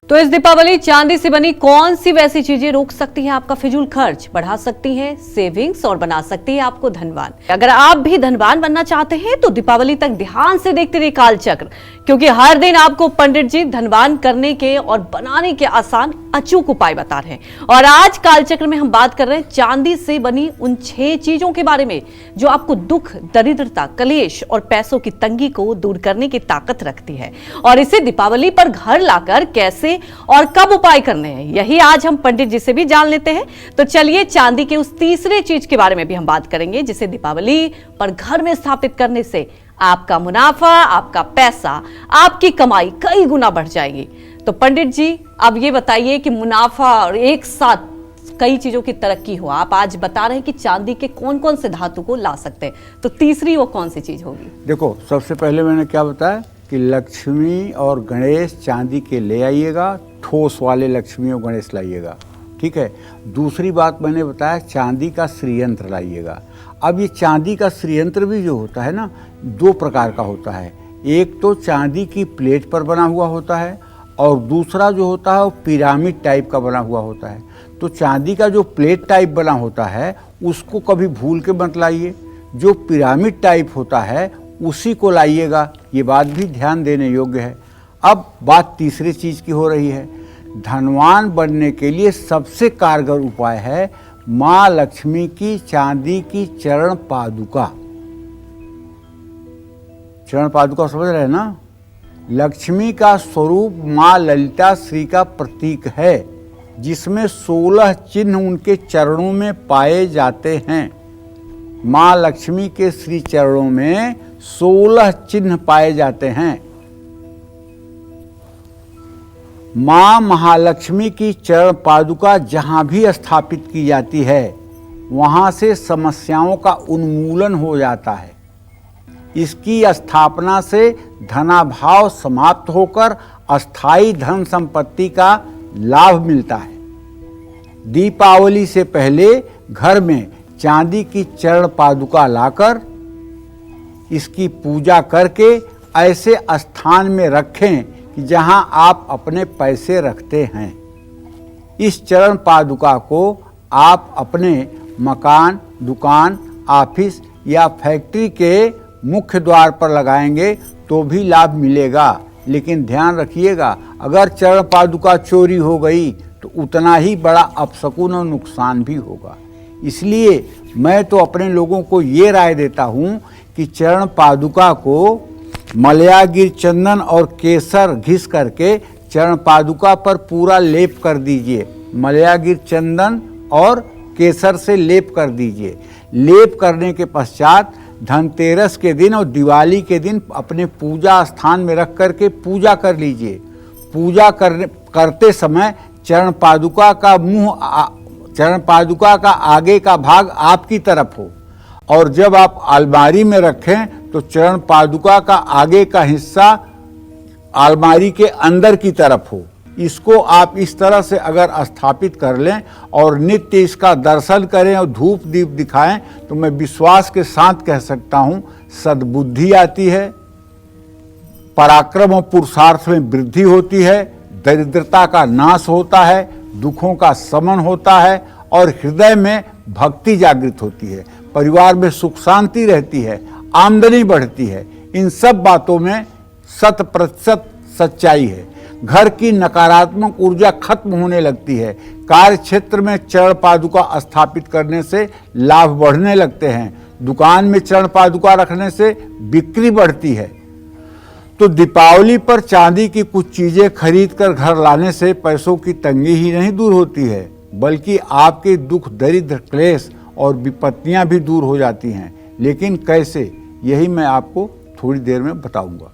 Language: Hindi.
तो इस दीपावली चांदी से बनी कौन सी वैसी चीजें रोक सकती हैं आपका फिजूल खर्च, बढ़ा सकती हैं सेविंग्स और बना सकती है आपको धनवान। अगर आप भी धनवान बनना चाहते हैं तो दीपावली तक ध्यान से देखते रहिए कालचक्र, क्योंकि हर दिन आपको पंडित जी धनवान करने के और बनाने के आसान अचूक उपाय बता रहे हैं। और आज कालचक्र में हम बात कर रहे हैं चांदी से बनी उन 6 चीजों के बारे में जो आपको दुख, दरिद्रता, कलेश और पैसों की तंगी को दूर करने की ताकत रखती है। और इसे दीपावली पर घर लाकर कैसे और कब उपाय करने हैं, यही आज हम पंडित जी से भी जान लेते हैं। तो चलिए चांदी के उस तीसरे चीज के बारे में भी हम बात करेंगे जिसे दीपावली पर घर में स्थापित करने से आपका मुनाफा, आपका पैसा, आपकी कमाई कई गुना बढ़ जाएगी। तो पंडित जी अब ये बताइए कि मुनाफा और एक साथ कई चीजों की तरक्की हो, आप आज बता रहे हैं कि चांदी के कौन कौन से धातु को ला सकते हैं, तो तीसरी वो कौन सी चीज होगी? देखो, सबसे पहले मैंने क्या बताया कि लक्ष्मी और गणेश चांदी के ले आइएगा, ठोस वाले लक्ष्मी और गणेश लाइएगा, ठीक है। दूसरी बात मैंने बताया चांदी का श्रीयंत्र लाइएगा। अब ये चांदी का श्रीयंत्र भी जो होता है ना, 2 प्रकार का होता है। एक तो चांदी की प्लेट पर बना हुआ होता है और दूसरा जो होता है वो पिरामिड टाइप का बना हुआ होता है। तो चांदी का जो प्लेट टाइप बना होता है उसको कभी भूल के मत लाइए, जो पिरामिड टाइप होता है उसी को लाइएगा। ये बात भी ध्यान देने योग्य है। अब बात तीसरी चीज की हो रही है। धनवान बनने के लिए सबसे कारगर उपाय है माँ लक्ष्मी की चांदी की चरण पादुका। चरण पादुका समझ रहे हैं ना? लक्ष्मी का स्वरूप माँ ललिता श्री का प्रतीक है, जिसमें 16 चिन्ह उनके चरणों में पाए जाते हैं। माँ लक्ष्मी के श्री चरणों में 16 चिन्ह पाए जाते हैं। माँ महालक्ष्मी की चरण पादुका जहाँ भी स्थापित की जाती है वहाँ से समस्याओं का उन्मूलन हो जाता है। इसकी स्थापना से धनाभाव समाप्त होकर अस्थाई धन संपत्ति का लाभ मिलता है। दीपावली से पहले घर में चांदी की चरण पादुका लाकर इसकी पूजा करके ऐसे स्थान में रखें कि जहां आप अपने पैसे रखते हैं। इस चरण पादुका को आप अपने मकान, दुकान, ऑफिस या फैक्ट्री के मुख्य द्वार पर लगाएंगे तो भी लाभ मिलेगा। लेकिन ध्यान रखिएगा, अगर चरण पादुका चोरी हो गई तो उतना ही बड़ा अपशकुन और नुकसान भी होगा। इसलिए मैं तो अपने लोगों को ये राय देता हूँ कि चरण पादुका को मलयागिर चंदन और केसर घिस करके चरण पादुका पर पूरा लेप कर दीजिए। मलयागिर चंदन और केसर से लेप कर दीजिए। लेप करने के पश्चात धनतेरस के दिन और दिवाली के दिन अपने पूजा स्थान में रख करके पूजा कर लीजिए। पूजा करते समय चरण पादुका का आगे का भाग आपकी तरफ हो, और जब आप अलमारी में रखें तो चरण पादुका का आगे का हिस्सा अलमारी के अंदर की तरफ हो। इसको आप इस तरह से अगर स्थापित कर लें और नित्य इसका दर्शन करें और धूप दीप दिखाएं तो मैं विश्वास के साथ कह सकता हूं सद्बुद्धि आती है, पराक्रम और पुरुषार्थ में वृद्धि होती है, दरिद्रता का नाश होता है, दुखों का शमन होता है और हृदय में भक्ति जागृत होती है, परिवार में सुख शांति रहती है, आमदनी बढ़ती है। इन सब बातों में 100% सच्चाई है। घर की नकारात्मक ऊर्जा खत्म होने लगती है। कार्य क्षेत्र में चरण पादुका स्थापित करने से लाभ बढ़ने लगते हैं। दुकान में चरण पादुका रखने से बिक्री बढ़ती है। तो दीपावली पर चांदी की कुछ चीजें खरीद कर घर लाने से पैसों की तंगी ही नहीं दूर होती है, बल्कि आपके दुख, दरिद्र, क्लेश और विपत्तियां भी दूर हो जाती हैं। लेकिन कैसे, यही मैं आपको थोड़ी देर में बताऊंगा।